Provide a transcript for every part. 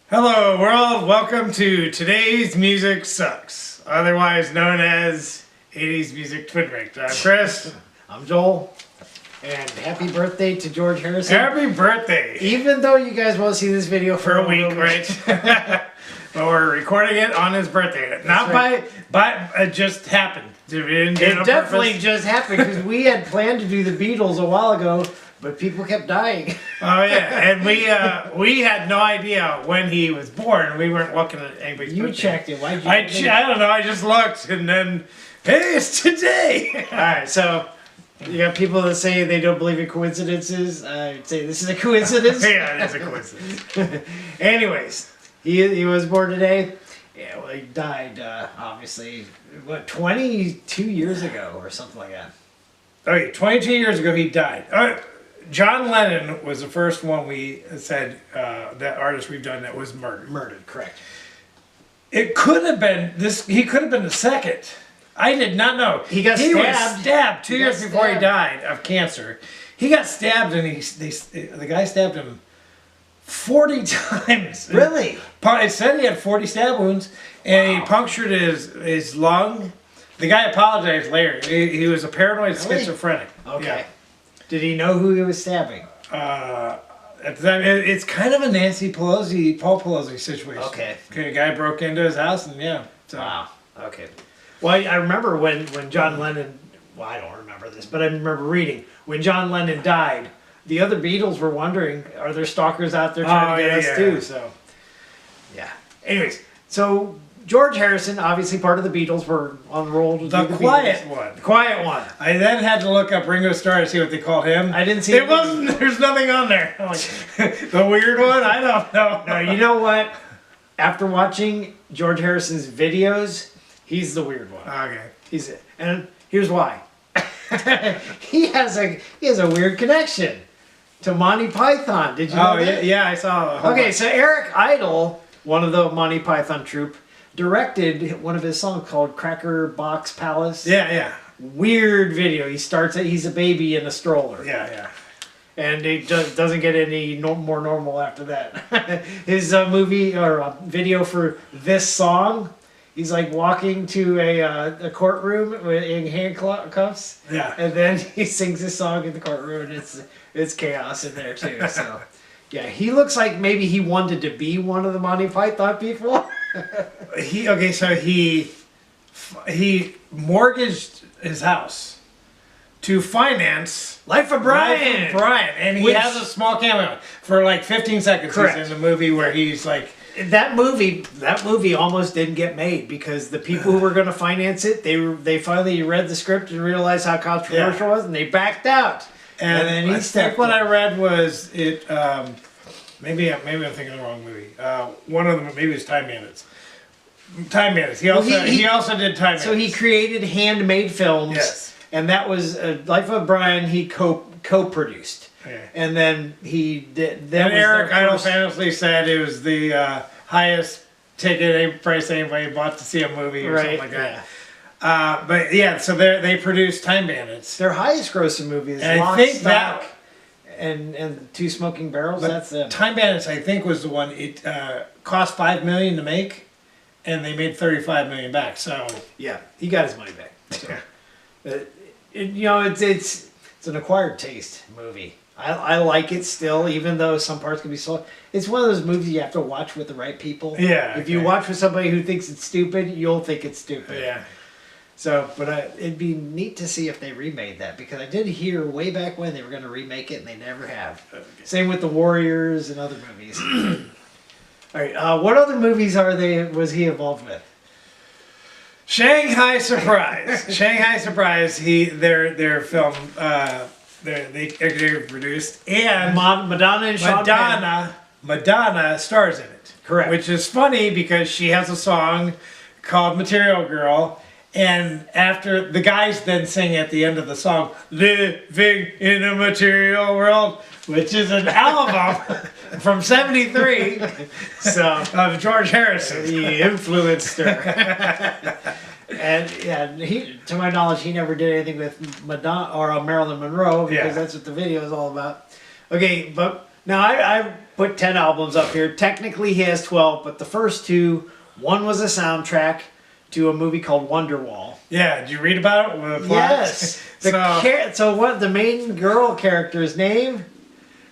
Hello world, welcome to Today's Music Sucks, otherwise known as 80s Music Twin Rigged. I'm Chris. I'm Joel, and happy birthday to George Harrison. Happy birthday! Even though you guys won't see this video For a week, right? But we're recording it on his birthday. Not right. by it just happened. We didn't do it It on definitely purpose. just happened because we had planned to do the Beatles a while ago, but people kept dying. Oh yeah, and we had no idea when he was born. We weren't looking at anybody's You birthday. checked it. Why'd you? I don't know, I just looked and then, hey, it's today! All right, so you got people that say they don't believe in coincidences. I'd say this is a coincidence. Yeah, it is a coincidence. Anyways, he was born today. Yeah, well, he died, obviously, 22 years ago or something like that. Okay, 22 years ago he died. John Lennon was the first one we said, that artist we've done that was murdered. Murdered, correct. It could have been he could have been the second. I did not know. He got was stabbed. stabbed 2 He years got before he stabbed. died of cancer. He got stabbed and the guy stabbed him 40 times. Really? It said he had 40 stab wounds and he punctured his lung. The guy apologized later. He was a paranoid Really? schizophrenic. Okay. Yeah. Did he know who he was stabbing? At the time, it's kind of a Paul Pelosi situation. Okay. A guy broke into his house and yeah. So. Wow. Okay. Well, I remember when John Lennon. Well, I don't remember this, but I remember reading when John Lennon died. The other Beatles were wondering, are there stalkers out there trying to get us too? So, yeah. Anyways, so George Harrison, obviously part of the Beatles, were on the roll to The do the quiet Beatles. one. The quiet one. I then had to look up Ringo Starr to see what they called him. I didn't see It it. wasn't. There's nothing on there. I'm like, the weird one. I don't know. No, you know what? After watching George Harrison's videos, he's the weird one. Okay. And here's why. he has a weird connection to Monty Python. Did you know Oh that? yeah, I saw. Okay, so Eric Idle, one of the Monty Python troupe, directed one of his songs called Cracker Box Palace. Yeah. Weird video. He's a baby in a stroller. Yeah. And it just doesn't get any more normal after that. His movie or video for this song, he's like walking to a courtroom in handcuffs. Yeah. And then he sings this song in the courtroom, and it's chaos in there too. So, yeah, he looks like maybe he wanted to be one of the Monty Python people. He mortgaged his house to finance Life of Brian. Life of Brian, and he Which- has a small cameo for like 15 seconds. Correct. He's in the movie where he's like, That movie almost didn't get made because the people who were going to finance it, they finally read the script and realized how controversial it was, and they backed out. and then I he think stepped what in. I read was it. Maybe I'm thinking of the wrong movie. One of them, maybe it was Time Bandits. Time Bandits. He also did Time Bandits. So he created handmade films. Yes. And that was Life of Brian. He co-produced. Yeah. And then he did. That And was Eric their Idle first- famously said it was the highest ticket price anybody bought to see a movie or something like that. But yeah, so they produced Time Bandits. Their highest grossing movie is And I Lock, think Stock, that- and Two Smoking Barrels. That's them. Time Bandits, I think, was the one. It cost $5 million to make, and they made $35 million back. So Yeah, he got his money back. So, it's an acquired taste movie. I like it still, even though some parts can be slow. It's one of those movies you have to watch with the right people. Yeah, If you okay. watch with somebody who thinks it's stupid, you'll think it's stupid. yeah. So, but it'd be neat to see if they remade that because I did hear way back when they were going to remake it and they never have. Same with the Warriors and other movies. All right, what other movies was he involved with? Shanghai Surprise. Shanghai Surprise. Their film. They produced and Madonna and Sean Penn. Madonna stars in it. Correct. Which is funny because she has a song called Material Girl. And after the guys then sing at the end of the song, Living in a Material World, which is an album from '73 of George Harrison. He influenced her. And yeah, to my knowledge, he never did anything with Madonna or Marilyn Monroe because Yeah. that's what the video is all about. Okay, but now put 10 albums up here. Technically, he has 12, but the first two, one was a soundtrack to a movie called Wonderwall. Yeah, did you read about it? With the plot? Yes. So what? The main girl character's name?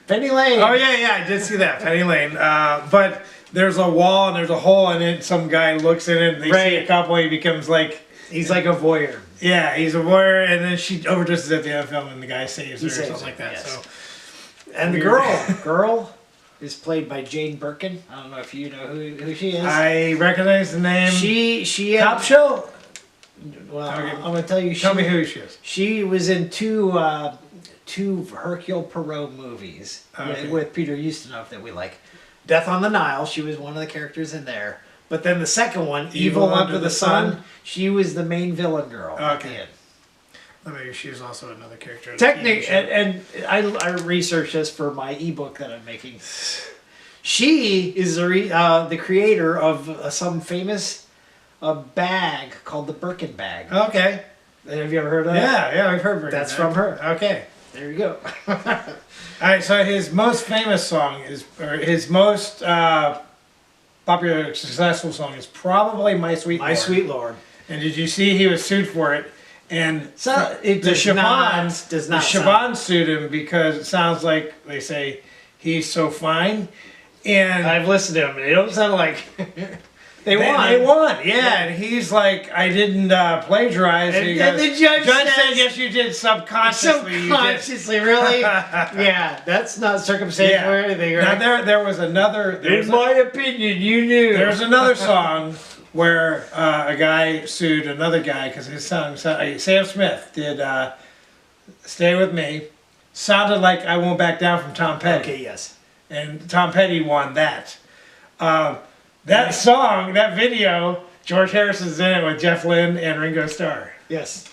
Penny Lane. Oh yeah, I did see that, Penny Lane. But there's a wall and there's a hole in it. Some guy looks in it, and they see a couple. He becomes like he's like a voyeur. Yeah, he's a voyeur, and then she overdoses at the end of the film, and the guy saves her or something like that. Yes. So, and the girl is played by Jane Birkin. I don't know if you know who she is. I recognize the name. She Cop Show. Well, I'm gonna tell you. Tell me who she is. She was in two Hercule Poirot movies with Peter Ustinov that we like. Death on the Nile. She was one of the characters in there. But then the second one, Evil Under the Sun, she was the main villain girl. Okay. Maybe she was also another character. Technically, and I researched this for my ebook that I'm making. She is the creator of some famous bag called the Birkin bag. Okay. Have you ever heard of that? Yeah, I've heard Birkin. That's from her. Okay. There you go. All right, so his most famous song is, or his most popular, successful song is probably "My Sweet Lord." My Sweet Lord. And did you see he was sued for it? And So it the does not Siobhan sued him because it sounds like they say he's so fine, and I've listened to them. They don't sound like they won. They won, yeah. And he's like, I didn't plagiarize. And, He and goes, the judge said, yes, you did subconsciously. Subconsciously, really? Yeah, that's not circumstantial or anything, right? Now there was another. In my opinion, you knew. There's another song where a guy sued another guy because his song, Sam Smith did "Stay With Me," sounded like "I Won't Back Down" from Tom Petty. Okay, yes. And Tom Petty won that. That song, that video, George Harrison's in it with Jeff Lynne and Ringo Starr. Yes.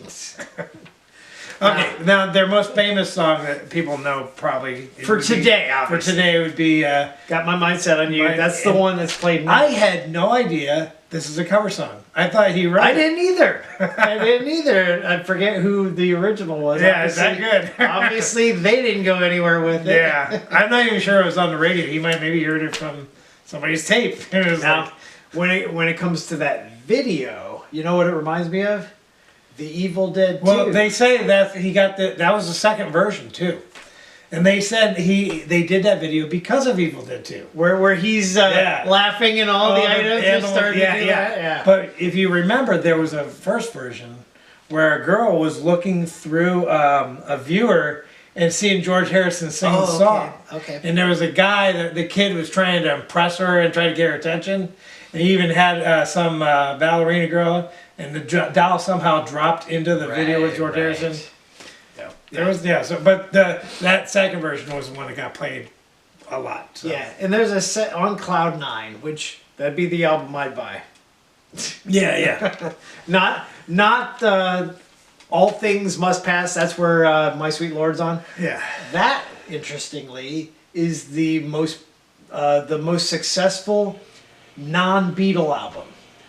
Okay, now their most famous song that people know probably For today would be got my mindset on you. That's the one that's played now. I had no idea this is a cover song. I thought he wrote I it. didn't either. I forget who the original was. Yeah, is that good? Obviously, they didn't go anywhere with it. Yeah, I'm not even sure it was on the radio. He might maybe heard it from somebody's tape. It was Now, when it comes to that video, you know what it reminds me of? The Evil Dead 2. Well, they say that he got that was the second version too, and they said they did that video because of Evil Dead 2, where he's laughing and all the items are starting to do that. Yeah. But if you remember, there was a first version where a girl was looking through a viewer and seeing George Harrison sing the song. Okay. And there was a guy that the kid was trying to impress her and try to get her attention. And he even had some ballerina girl, and the doll somehow dropped into the video with George Harrison. Yeah. There was but that second version was the one that got played a lot. So. Yeah, and there's a set on Cloud 9, which that'd be the album I'd buy. Yeah. Not All Things Must Pass. That's where My Sweet Lord's on. Yeah. That, interestingly, is the most successful non-Beatle album.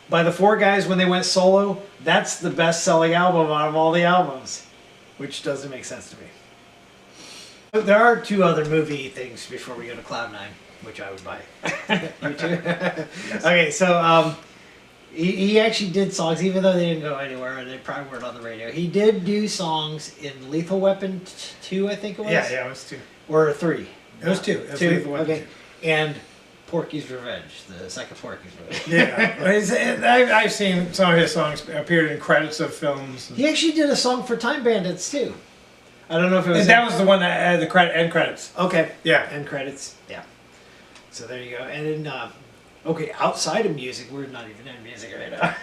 By the four guys when they went solo, that's the best-selling album out of all the albums, which doesn't make sense to me. There are two other movie things before we go to Cloud 9, which I would buy. You too? Yes. Okay, so he actually did songs, even though they didn't go anywhere, and they probably weren't on the radio. He did do songs in Lethal Weapon 2, I think it was? Yeah, it was 2. Or 3? It was 2. It was 2, Lethal Weapon okay. 2. And Porky's Revenge, the second Porky's Revenge. Yeah, I've seen some of his songs appeared in credits of films. He actually did a song for Time Bandits too. I don't know if it was. That was the one that had the end credits. Okay. Yeah. End credits. Yeah. So there you go. And then, outside of music, we're not even in music right now.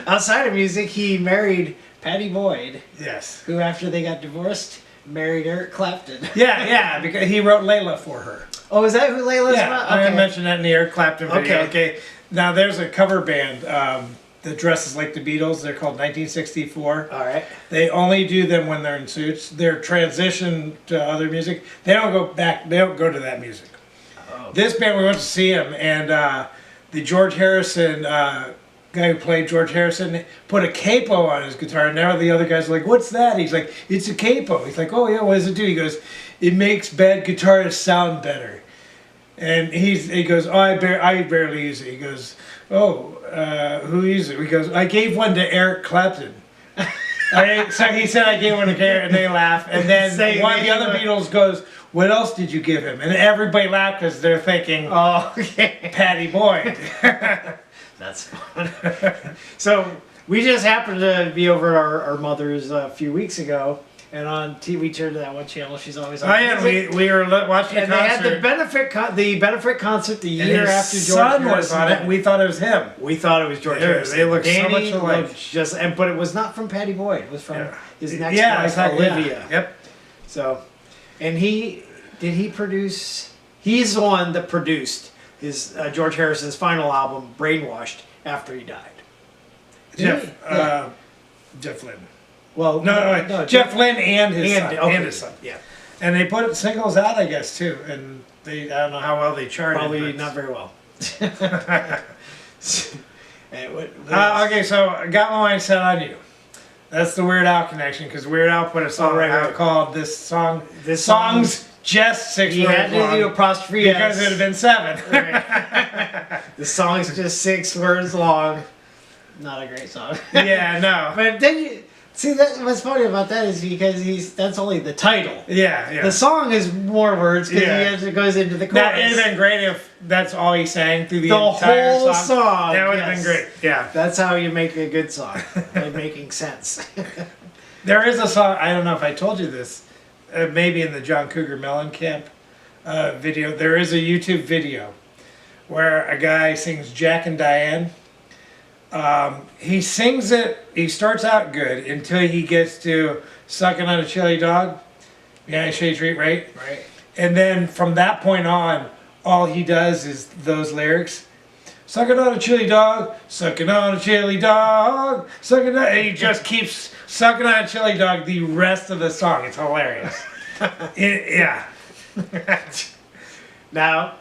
Outside of music, he married Patty Boyd. Yes. Who, after they got divorced, married Eric Clapton. Yeah, because he wrote Layla for her. Oh, is that who Layla's about? Okay. I mentioned that in the Eric Clapton video. Okay. Now there's a cover band that dresses like the Beatles. They're called 1964. All right. They only do them when they're in suits. Their transition to other music, they don't go back. They don't go to that music. Oh. This band, we went to see him, and the George Harrison guy who played George Harrison put a capo on his guitar, and now the other guys are like, "What's that?" He's like, "It's a capo." He's like, "Oh yeah, what does it do?" He goes, "It makes bad guitarists sound better." And he goes, oh, I barely use it. He goes, oh, who uses it? He goes, I gave one to Eric Clapton. So he said I gave one to Eric, and they laugh. And then one of the other Beatles goes, what else did you give him? And everybody laughed because they're thinking, Oh, okay. Patty Boyd. That's fun. So we just happened to be over at our mother's a few weeks ago, and on TV we turned to that one channel. She's always on. Oh yeah, we were watching and the they concert. had the benefit concert the and year his after George son was Harrison on it. died. And we thought it was him. We thought it was George They Harrison. look so Danny much alike. looked just, but it was not from Patty Boyd. It was from his next Yeah, wife, exactly. Olivia. Yep. So, and he produce? He's the one that produced his George Harrison's final album, Brainwashed, after he died. Jeff. Yeah. Jeff Lynne. Well, No, Jeff Lynne and his son. okay. And his son. Yeah, And they put singles out, I guess, too. And I don't know how well they charted. probably but- not very well. Okay, so I got my mind set on you. That's the Weird Al connection, because Weird Al put a song out called "This Song." This Song's just 6 He words had to long do apostrophe because S. it would have been 7. The song's just 6 words long. Not a great song. Yeah, no. But then you see that what's funny about that is because that's only the title. Yeah. The song is more words because Yeah. it goes into the chorus. That would have been great if that's all he sang through the The entire whole song. song, That would have yes. been great. Yeah. That's how you make a good song by making sense. There is a song, I don't know if I told you this, maybe in the John Cougar Mellencamp video. There is a YouTube video where a guy sings Jack and Diane. He sings it, he starts out good until he gets to Sucking on a Chili Dog. Yeah, Shade Treat, right? Right. And then from that point on, all he does is those lyrics. Sucking on a chili dog, sucking on a chili dog, sucking on... And he just keeps sucking on a chili dog the rest of the song. It's hilarious. Yeah. Now,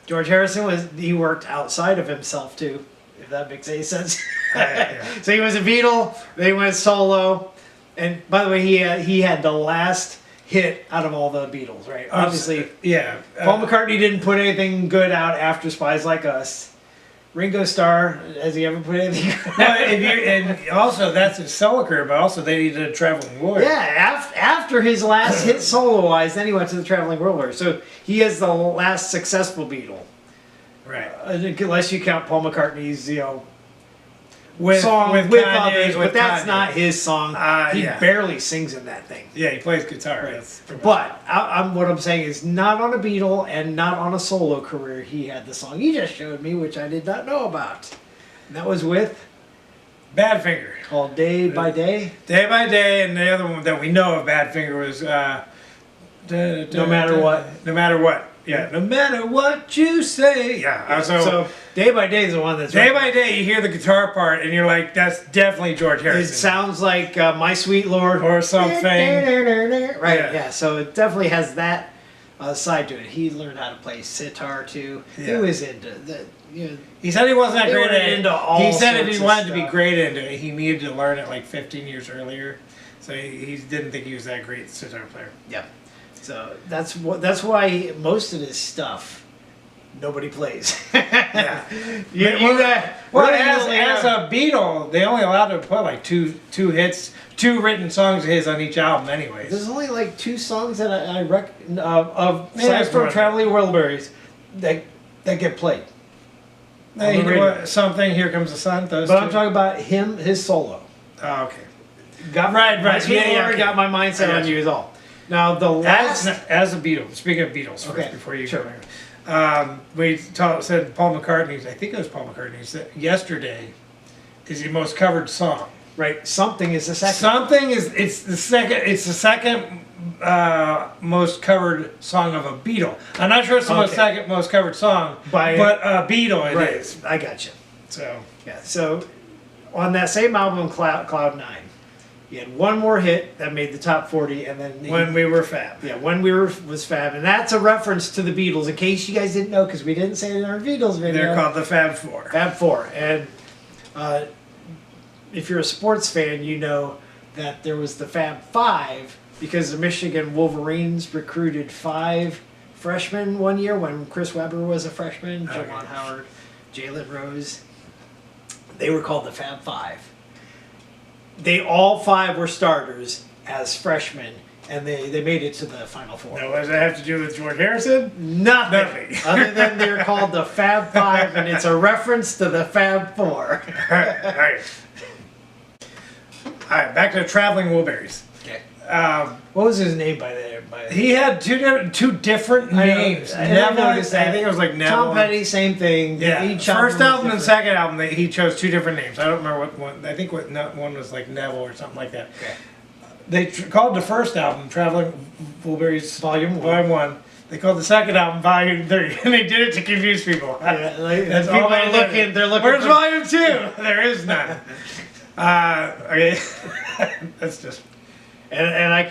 George Harrison he worked outside of himself too, if that makes any sense. Yeah. So he was a Beatle, then he went solo, and by the way, he had the last hit out of all the Beatles, right? Obviously, Yeah. Paul McCartney didn't put anything good out after Spies Like Us. Ringo Starr, has he ever put anything good Well, out? and also that's his solo career, but also they needed a traveling warrior. Yeah, after his last hit solo-wise, then he went to the Traveling Wilburys. So he is the last successful Beatle. Right. Unless you count Paul McCartney's, With song with Kanye, others, with but that's Kanye. not his song. He Yeah. barely sings in that thing. Yeah, he plays guitar. Right. That's But what I'm saying is, not on a Beatle and not on a solo career, he had the song you just showed me, which I did not know about. And that was with Badfinger. called Day by Day. Day by Day, and the other one that we know of Badfinger was No Matter What. No Matter What. Yeah, no matter what you say. Yeah, So Day by Day is the one that's Day by Day, you hear the guitar part, and you're like, that's definitely George It Harrison. sounds like My Sweet Lord Or something. Right? Yeah. Yeah. So it definitely has that side to it. He learned how to play sitar too. He Yeah. was into the. He said he wasn't that They great were at it. into all He said if sorts he of wanted to be stuff. great into it, he needed to learn it like 15 years earlier. So he didn't think he was that great sitar player. Yeah. So that's why most of this stuff nobody plays. Yeah. you got Well, really as only a Beatle, they only allowed to put like two hits, 2 written songs of his on each album, anyways. there's only like 2 songs that I reckon of Yeah, Songs that's from right. Traveling Wilburys that get played. Hey, on the radio. something, Here Comes the Sun. Those But two. I'm talking about his solo. Oh, okay. Got Right. Yeah, got my mindset I on got you is all. Now the last. As a Beatle, speaking of Beatles, first, Okay, before you sure. go there, we said Paul McCartney's. I think it was Paul McCartney's. Said Yesterday is the most covered song. Right, something is the second. Something is it's the second most covered song of a Beatle. I'm not sure it's the second most covered song, By- but a Beatle it is. Right, I got you. So Yeah, so on that same album, Cloud 9, he had one more hit that made the top 40, and then When We Were Fab. yeah, When We Were was Fab, and that's a reference to the Beatles. In case you guys didn't know, because we didn't say it in our Beatles video. They're called the Fab Four. Fab Four, and if you're a sports fan, you know that there was the Fab Five because the Michigan Wolverines recruited 5 freshmen one year when Chris Webber was a freshman, Okay. Javon Howard, Jalen Rose. They were called the Fab Five. They all five were starters as freshmen, and they made it to the Final Four. Now, what does that have to do with George Harrison? Nothing. Nothing. Other than they're called the Fab Five, and it's a reference to the Fab Four. Alright. Alright, back to Traveling Wilburys. Okay. What was his name by there? He had two different names. I Neville, noticed that. I think it was like Neville. Tom Petty, same thing. Yeah, Each first was album and different. second album, he chose two different names. I don't remember what one. I think one was like Neville or something like that. Okay. They called the first album Traveling Wilburys Volume 1. Volume 1. They called the second album Volume 3, and they did it to confuse people. Yeah, like, That's people all they are did. looking. They're looking. Where's for, Volume 2? There is none. Okay, that's just. and I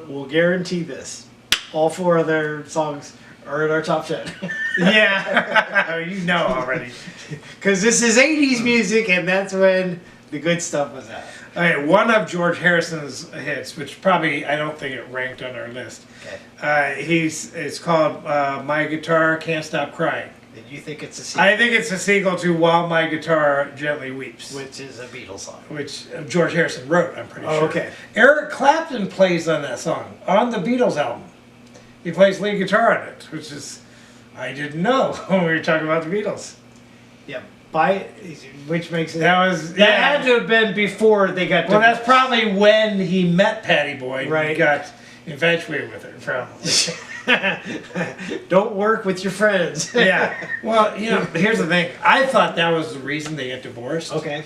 we'll guarantee this. All four of their songs are in our top 10. Yeah, you know already. Because this is 80s music, and that's when the good stuff was out. Okay, one of George Harrison's hits, which probably I don't think it ranked on our list. Okay. It's called "My Guitar Can't Stop Crying." Did you think it's a sequel? I think it's a sequel to "While My Guitar Gently Weeps," Which is a Beatles song. which George Harrison wrote. I'm pretty Oh, sure. okay. Eric Clapton plays on that song on the Beatles album. He plays lead guitar on it, which is I didn't know when we were talking about the Beatles. Yeah. Which makes it. That was That had to have been before they got. Well, that's probably when he met Patty Boyd. And Right. he got infatuated with her, probably. Don't work with your friends. Yeah. Well, here's the thing. I thought that was the reason they get divorced. Okay.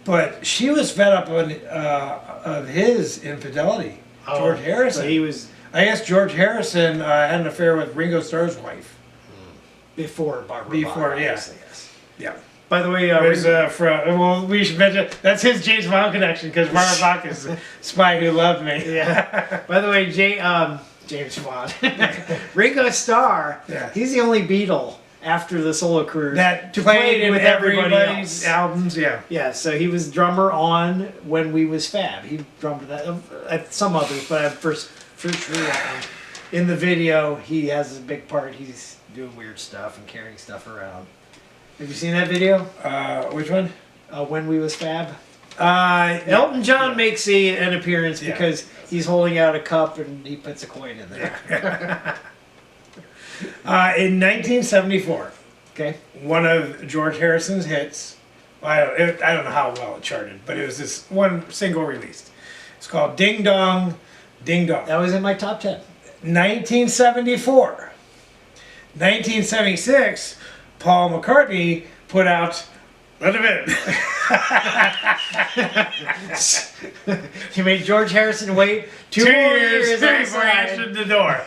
But she was fed up of his infidelity. George Harrison. So he was I guess George Harrison had an affair with Ringo Starr's wife. before Barbara. Before, Bach, yeah. obviously, yes. Yeah. By the way, It was well, we should mention that's his James Bond connection because Barbara Bach is the Spy Who Loved Me. yeah. By the way, James Bond, Ringo Starr. Yeah. He's the only Beatle after the solo career That to played play in with everybody everybody's else. albums. Yeah. Yeah, so he was drummer on When We Was Fab. He drummed that, some others, but for sure that one. In the video, he has a big part. He's doing weird stuff and carrying stuff around. Have you seen that video? Which one? When We Was Fab. Elton Elton John makes an appearance Yeah. because he's holding out a cup and he puts a coin in there. In 1974, Okay. one of George Harrison's hits. Well, I don't know how well it charted, but it was this one single released. It's called "Ding Dong, Ding Dong." That was in my top 10. 1974. 1976, Paul McCartney put out "Let Him In." He made George Harrison wait 2 2 more years years before he outside. answered the door.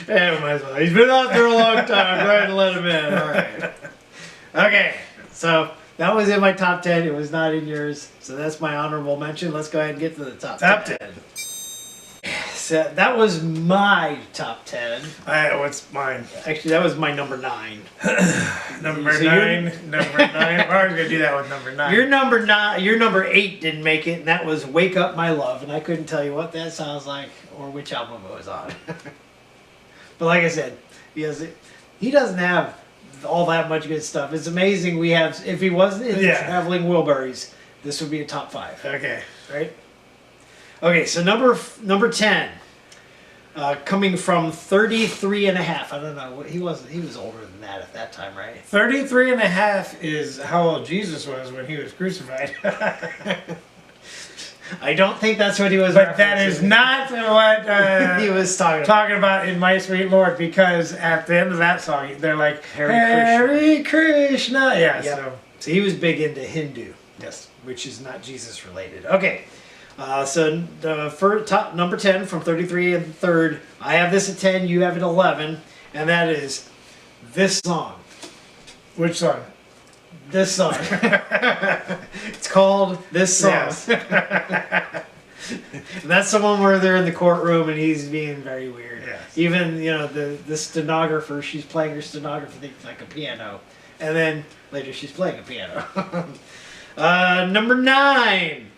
Yeah, might as well. He's been out there a long time. Go ahead and let him in. All right. Okay, so that was in my top 10. It was not in yours. So that's my honorable mention. Let's go ahead and get to the top 10. So that was my top 10. What's mine? Actually, that was my number 9. Number So 9. Number 9. I was gonna do that with number 9. Your number 8 didn't make it, and that was "Wake Up My Love," and I couldn't tell you what that sounds like or which album it was on. But like I said, he doesn't have all that much good stuff. It's amazing we have. If he wasn't in Traveling Wilburys, this would be a top 5. Okay. Right? Okay, so number 10, coming from 33 and a half. I don't know. He was older than that at that time, right? 33 and a half is how old Jesus was when he was crucified. I don't think that's what he was. But that is referencing. not what he was talking about. talking about in My Sweet Lord, because at the end of that song, they're like, Hare Krishna. Yeah, Yep. So he was big into Hindu, yes. which is not Jesus related. Okay, so the first top number 10 from 33 and third. I have this at 10. You have it 11, and that is this song. Which song? This song. It's called This Song. Yes. And that's the one where they're in the courtroom and he's being very weird. Yes. Even, the stenographer, she's playing her stenographer thing like a piano. And then later she's playing a piano. Number 9.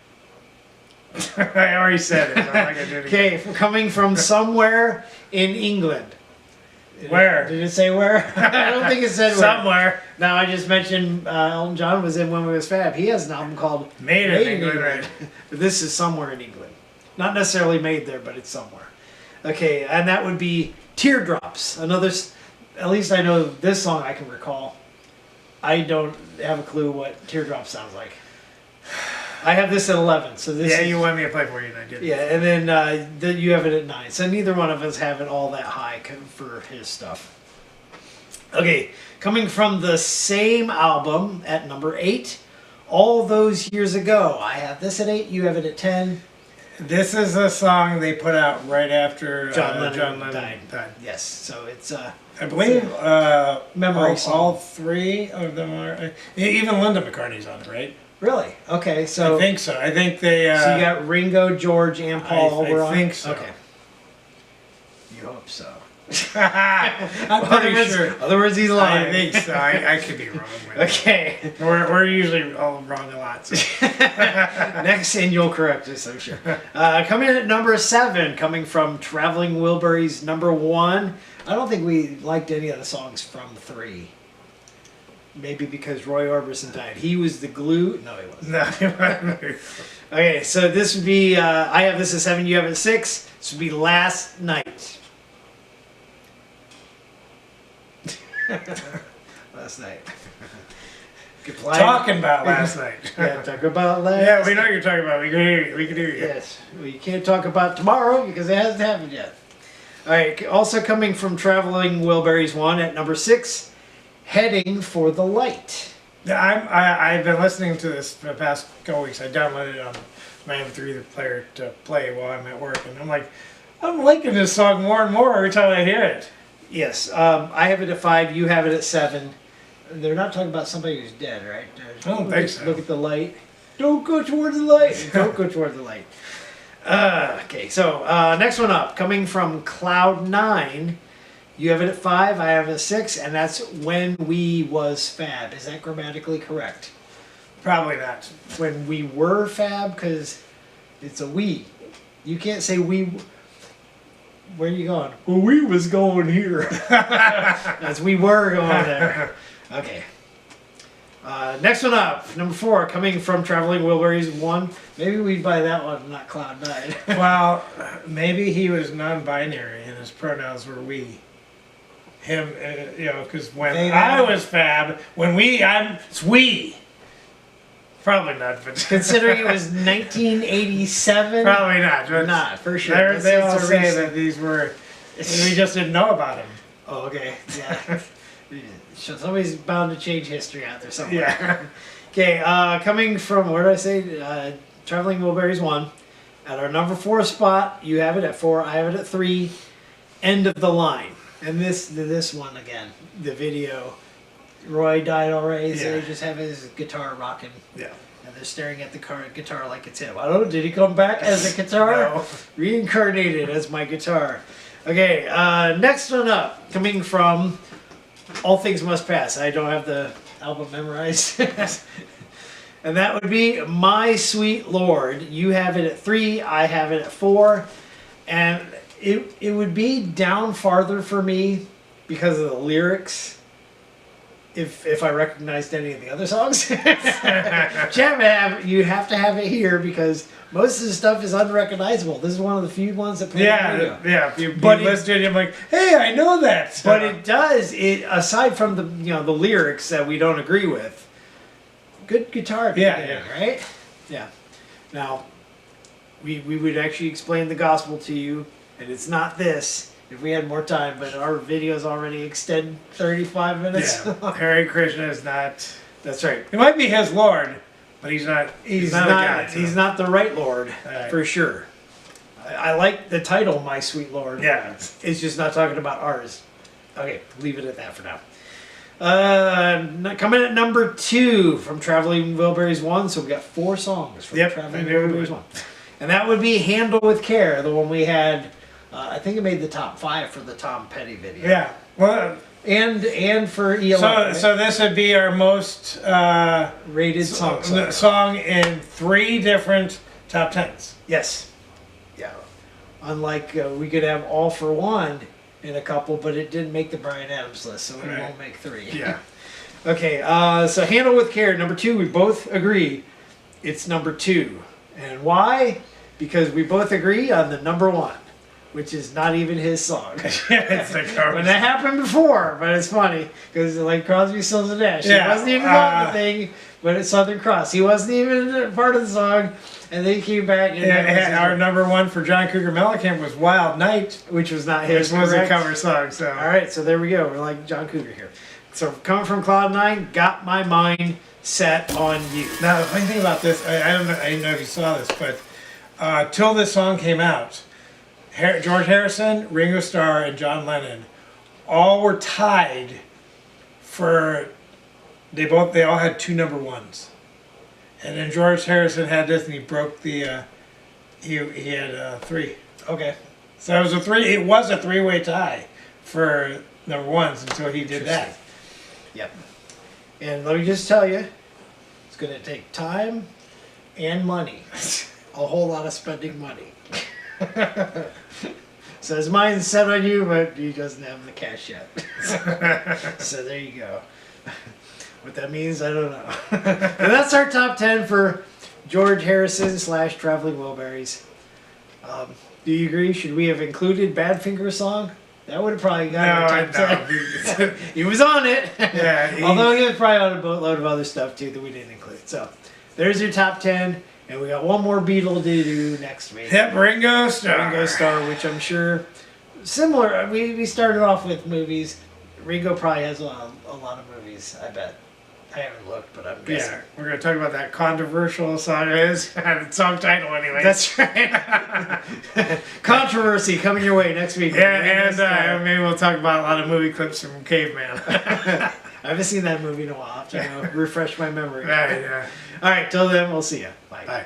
I already said it. So I'm not gonna do it again. Okay, coming from somewhere in England. Where? Did it say where? I don't think it said where. Somewhere. Now, I just mentioned Elton John was in When We Was Fab. He has an album called Made in England, right. But this is somewhere in England. Not necessarily made there, but it's somewhere. Okay, and that would be Teardrops. Another, at least I know this song I can recall. I don't have a clue what Teardrops sounds like. I have this at 11, so this Yeah, is, you want me to play for you, and I did. yeah, and then you have it at 9. So neither one of us have it all that high for his stuff. Okay, coming from the same album at number 8, All Those Years Ago. I have this at 8, you have it at 10. This is a song they put out right after John Lennon died. Yes, so it's I believe memory all song. 3 of them are. Even Linda McCartney's on it, right? Really? Okay, so I think so. I think they. so you got Ringo, George, and Paul I were on? think so. Okay. You hope so. I'm pretty sure. Otherwise, he's lying. I think so. I could be wrong. With Okay. We're usually all wrong a lot. So. Next, and you'll correct us, I'm sure. Coming in at number 7, coming from Traveling Wilburys, number 1. I don't think we liked any of the songs from 3. Maybe because Roy Orbison died. He was the glue. No, he wasn't. No. Okay, so this would be, I have this at 7, you have it at 6. This would be Last Night. Last night. Talking about last night. Yeah, talk about last. Yeah, we know what you're talking about. We can hear you. We can hear you. Yes. Well, you can't talk about tomorrow because it hasn't happened yet. All right. Also coming from Traveling Wilburys 1 at number 6, Heading for the Light. I've been listening to this for the past couple weeks. I downloaded it on my MP3 player to play while I'm at work, and I'm liking this song more and more every time I hear it. Yes. I have it at 5. You have it at 7. They're not talking about somebody who's dead, right? I don't think so. Look at the light. Don't go toward the light. Don't go toward the light. Okay, so next one up, coming from Cloud 9. You have it at 5, I have it at 6, and that's When We Was Fab. Is that grammatically correct? Probably not. When we were fab, because it's a we. You can't say we. Where are you going? Well, we was going here. That's we were going there. Okay. Next one up, number 4, coming from Traveling Wilburys 1. Maybe we'd buy that one, not Cloud 9. Well, maybe he was non-binary and his pronouns were we. Him, because when I was fab, it's we. Probably not, but Considering it was 1987. probably not. But Not, for sure. They all It's a say recent- that these were. We just didn't know about him. Oh, okay. Yeah. So somebody's bound to change history out there somewhere. Yeah. Okay, coming from, where did I say? Traveling Wilburys 1. At our number 4 spot, you have it at 4, I have it at 3. End of the Line. And this one again, the video. Roy died already, so Yeah. they just have his guitar rocking. Yeah. And they're staring at the guitar like it's him. I don't know, did he come back as a guitar? No. Reincarnated as my guitar. Okay, next one up, coming from All Things Must Pass. I don't have the album memorized. And that would be My Sweet Lord. You have it at 3, I have it at 4. And it would be down farther for me because of the lyrics. If I recognized any of the other songs. You have to have it here because most of the stuff is unrecognizable. This is one of the few ones that play on the radio. Yeah. If you But listen to it, I'm like, hey, I know that. But it does, aside from the the lyrics that we don't agree with, good guitar at the Yeah, beginning, right? Yeah. Now, we would actually explain the gospel to you, and it's not this if we had more time, but our videos already extend 35 minutes. Yeah. Hare Krishna is not. That's right. He might be his Lord, but he's not. He's not not, a god. so- he's not the right Lord, Right. for sure. I like the title, My Sweet Lord. Yeah. It's just not talking about ours. Okay, leave it at that for now. Coming at number 2 from Traveling Wilburys 1, so we got 4 songs from Yep, Traveling I knew it Wilburys would. 1. And that would be Handle with Care, the one we had, I think it made the top 5 for the Tom Petty video. Yeah. Well, And for ELO. right? so this would be our most Rated song. song in 3 different top tens. Yes. Yeah. Unlike we could have All for One in a couple, but it didn't make the Bryan Adams list, so it Right. won't make 3. Yeah. Okay, so Handle with Care, number 2, we both agree it's number 2. And why? Because we both agree on the number 1, which is not even his song. It's the cover. When that happened before, but it's funny because like Crosby, Stills and Nash, Yeah, he wasn't even on the thing, but it's Southern Cross. He wasn't even part of the song, and they came back. And Yeah, our number 1 for John Cougar Mellencamp was Wild Night, which was not which his. was a correct? cover song. So All right, so there we go. We're like John Cougar here. So coming from Cloud9, got my mind set on you. now the funny thing about this, I don't know, I didn't know if you saw this, but till this song came out, George Harrison, Ringo Starr, and John Lennon all were tied for. They all had 2 number 1s, and then George Harrison had this, and he broke the. He had 3. Okay. So it was a 3. It was a 3-way tie for number 1s until he did that. Yep. And let me just tell you, it's going to take time and money. A whole lot of spending money. So his mind's set on you, but he doesn't have the cash yet. So there you go. What that means, I don't know. And that's our top 10 for George Harrison / Traveling Wilburys. Do you agree? Should we have included Badfinger song? That would have probably got our top 10. He was on it. Yeah, Although he was probably on a boatload of other stuff too that we didn't include. So there's your top 10. And we got one more Beatle to do next week. Yep, Ringo Starr. Ringo Starr, which I'm sure similar. We started off with movies. Ringo probably has a lot of movies, I bet. I haven't looked, but I'm guessing. Yeah, we're going to talk about that controversial song it is. Song title anyway. That's right. Controversy coming your way next week. Yeah, and maybe we'll talk about a lot of movie clips from Caveman. I haven't seen that movie in a while. I have to refresh my memory. Right, yeah. All right, till then, we'll see you. Bye. Bye.